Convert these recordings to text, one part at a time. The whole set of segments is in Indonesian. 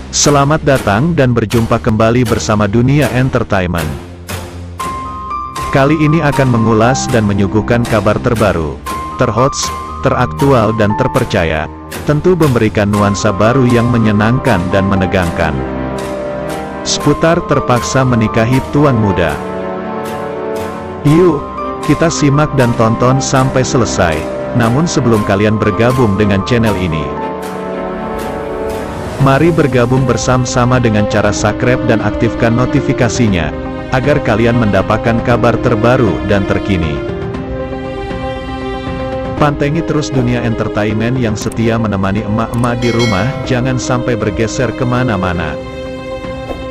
Selamat datang dan berjumpa kembali bersama Dunia Entertainment. Kali ini akan mengulas dan menyuguhkan kabar terbaru, terhots, teraktual dan terpercaya, tentu memberikan nuansa baru yang menyenangkan dan menegangkan. Seputar terpaksa menikahi tuan muda. Yuk, kita simak dan tonton sampai selesai. Namun sebelum kalian bergabung dengan channel ini, mari bergabung bersama-sama dengan cara subscribe dan aktifkan notifikasinya, agar kalian mendapatkan kabar terbaru dan terkini. Pantengi terus Dunia Entertainment yang setia menemani emak-emak di rumah, jangan sampai bergeser kemana-mana.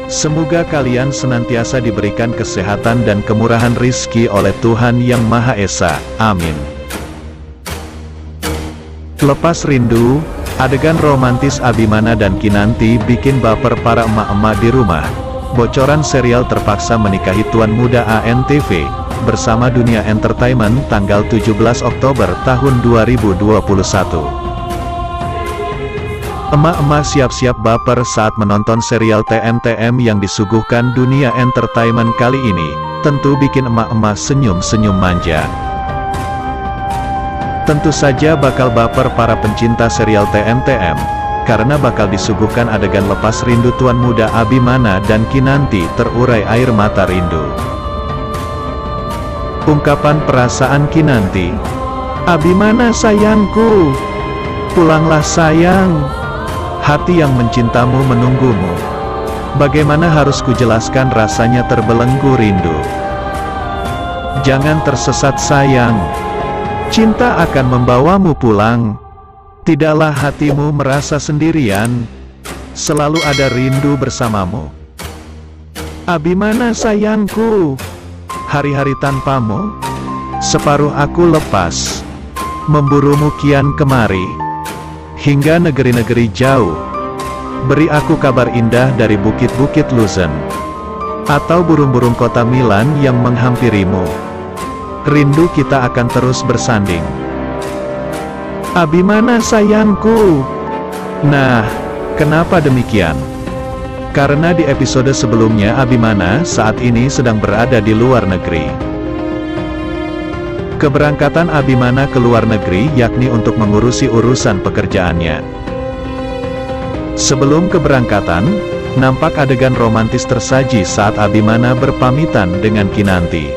Semoga kalian senantiasa diberikan kesehatan dan kemurahan rizki oleh Tuhan Yang Maha Esa, amin. Lepas rindu, adegan romantis Abimana dan Kinanti bikin baper para emak-emak di rumah. Bocoran serial terpaksa menikahi tuan muda ANTV, bersama Dunia Entertainment tanggal 17 Oktober tahun 2021. Emak-emak siap-siap baper saat menonton serial TM-TM yang disuguhkan Dunia Entertainment kali ini, tentu bikin emak-emak senyum-senyum manja. Tentu saja bakal baper para pencinta serial TM-TM, karena bakal disuguhkan adegan lepas rindu tuan muda Abimana dan Kinanti terurai air mata rindu. Ungkapan perasaan Kinanti, "Abimana sayangku, pulanglah sayang, hati yang mencintamu menunggumu. Bagaimana harus kujelaskan rasanya terbelenggu rindu. Jangan tersesat sayang, cinta akan membawamu pulang. Tidaklah hatimu merasa sendirian, selalu ada rindu bersamamu. Abimana sayangku, hari-hari tanpamu, separuh aku lepas, memburumu kian kemari, hingga negeri-negeri jauh. Beri aku kabar indah dari bukit-bukit Luzon, atau burung-burung kota Milan yang menghampirimu. Rindu kita akan terus bersanding. Abimana sayangku." Nah, kenapa demikian? Karena di episode sebelumnya Abimana saat ini sedang berada di luar negeri. Keberangkatan Abimana ke luar negeri yakni untuk mengurusi urusan pekerjaannya. Sebelum keberangkatan, nampak adegan romantis tersaji saat Abimana berpamitan dengan Kinanti.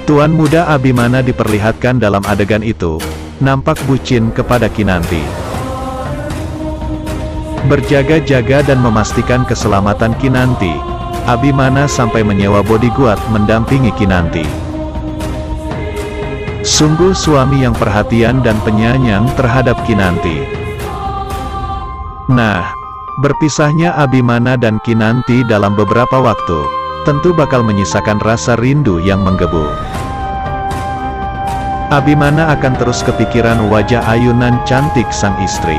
Tuan muda Abimana diperlihatkan dalam adegan itu, nampak bucin kepada Kinanti. Berjaga-jaga dan memastikan keselamatan Kinanti, Abimana sampai menyewa bodyguard mendampingi Kinanti. Sungguh suami yang perhatian dan penyayang terhadap Kinanti. Nah, berpisahnya Abimana dan Kinanti dalam beberapa waktu, tentu bakal menyisakan rasa rindu yang menggebu. Abimana akan terus kepikiran wajah ayunan cantik sang istri.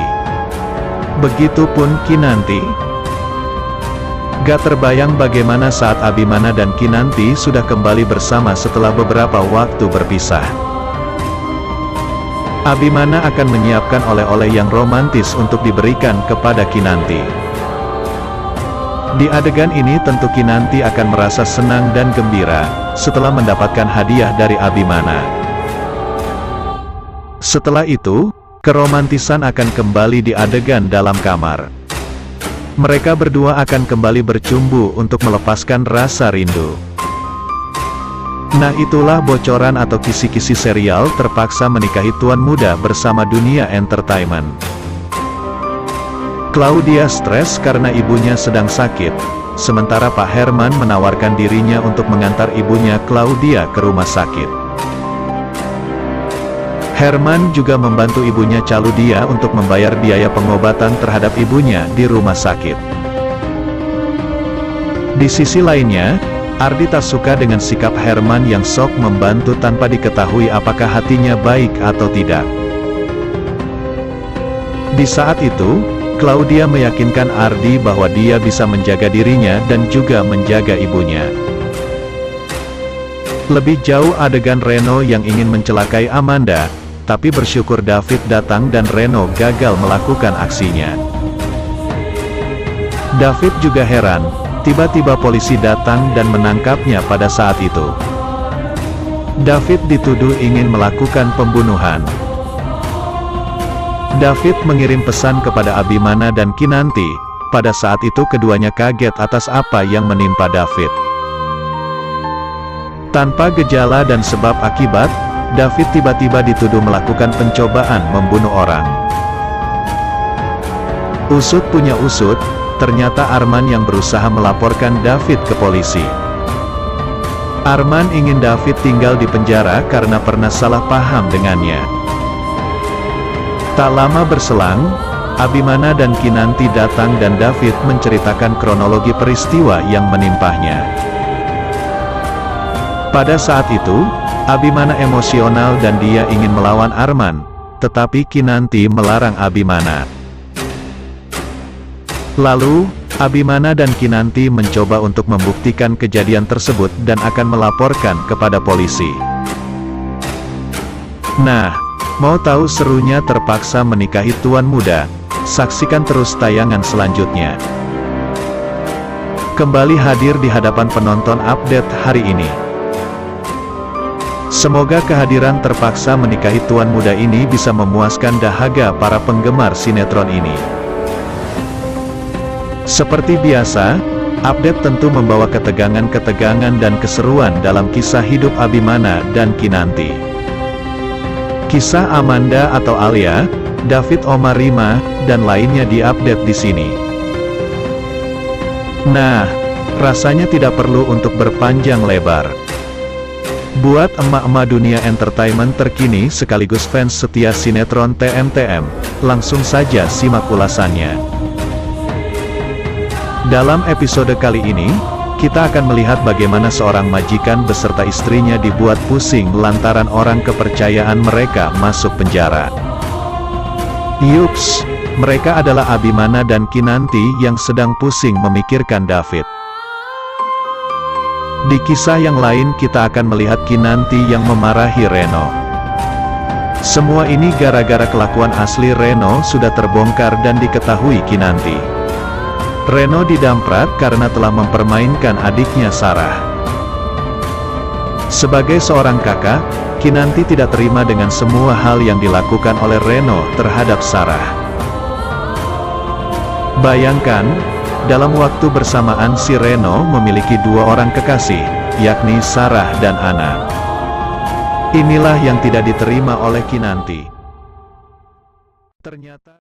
Begitupun Kinanti. Gak terbayang bagaimana saat Abimana dan Kinanti sudah kembali bersama setelah beberapa waktu berpisah. Abimana akan menyiapkan oleh-oleh yang romantis untuk diberikan kepada Kinanti. Di adegan ini tentu Kinanti akan merasa senang dan gembira, setelah mendapatkan hadiah dari Abimana. Setelah itu, keromantisan akan kembali di adegan dalam kamar. Mereka berdua akan kembali bercumbu untuk melepaskan rasa rindu. Nah, itulah bocoran atau kisi-kisi serial terpaksa menikahi tuan muda bersama Dunia Entertainment. Claudia stres karena ibunya sedang sakit, sementara Pak Herman menawarkan dirinya untuk mengantar ibunya Claudia ke rumah sakit. Herman juga membantu ibunya Claudia untuk membayar biaya pengobatan terhadap ibunya di rumah sakit. Di sisi lainnya, Ardi tak suka dengan sikap Herman yang sok membantu tanpa diketahui apakah hatinya baik atau tidak. Di saat itu, Claudia meyakinkan Ardi bahwa dia bisa menjaga dirinya dan juga menjaga ibunya. Lebih jauh adegan Reno yang ingin mencelakai Amanda, tapi bersyukur David datang dan Reno gagal melakukan aksinya. David juga heran, tiba-tiba polisi datang dan menangkapnya pada saat itu. David dituduh ingin melakukan pembunuhan. David mengirim pesan kepada Abimana dan Kinanti. Pada saat itu keduanya kaget atas apa yang menimpa David. Tanpa gejala dan sebab akibat, David tiba-tiba dituduh melakukan pencobaan membunuh orang. Usut punya usut, ternyata Arman yang berusaha melaporkan David ke polisi. Arman ingin David tinggal di penjara karena pernah salah paham dengannya. Tak lama berselang, Abimana dan Kinanti datang dan David menceritakan kronologi peristiwa yang menimpahnya. Pada saat itu, Abimana emosional dan dia ingin melawan Arman, tetapi Kinanti melarang Abimana. Lalu, Abimana dan Kinanti mencoba untuk membuktikan kejadian tersebut dan akan melaporkan kepada polisi. Nah, mau tahu serunya terpaksa menikahi tuan muda? Saksikan terus tayangan selanjutnya. Kembali hadir di hadapan penonton update hari ini. Semoga kehadiran terpaksa menikahi tuan muda ini bisa memuaskan dahaga para penggemar sinetron ini. Seperti biasa, update tentu membawa ketegangan-ketegangan dan keseruan dalam kisah hidup Abimana dan Kinanti. Kisah Amanda atau Alia, David Omarima, dan lainnya diupdate di sini. Nah, rasanya tidak perlu untuk berpanjang lebar. Buat emak-emak dunia entertainment terkini sekaligus fans setia sinetron TMTM, langsung saja simak ulasannya. Dalam episode kali ini, kita akan melihat bagaimana seorang majikan beserta istrinya dibuat pusing lantaran orang kepercayaan mereka masuk penjara. Yups, mereka adalah Abimana dan Kinanti yang sedang pusing memikirkan David. Di kisah yang lain kita akan melihat Kinanti yang memarahi Reno. Semua ini gara-gara kelakuan asli Reno sudah terbongkar dan diketahui Kinanti. Reno didamprat karena telah mempermainkan adiknya Sarah. Sebagai seorang kakak, Kinanti tidak terima dengan semua hal yang dilakukan oleh Reno terhadap Sarah. Bayangkan, dalam waktu bersamaan si Reno memiliki dua orang kekasih, yakni Sarah dan Anna. Inilah yang tidak diterima oleh Kinanti. Ternyata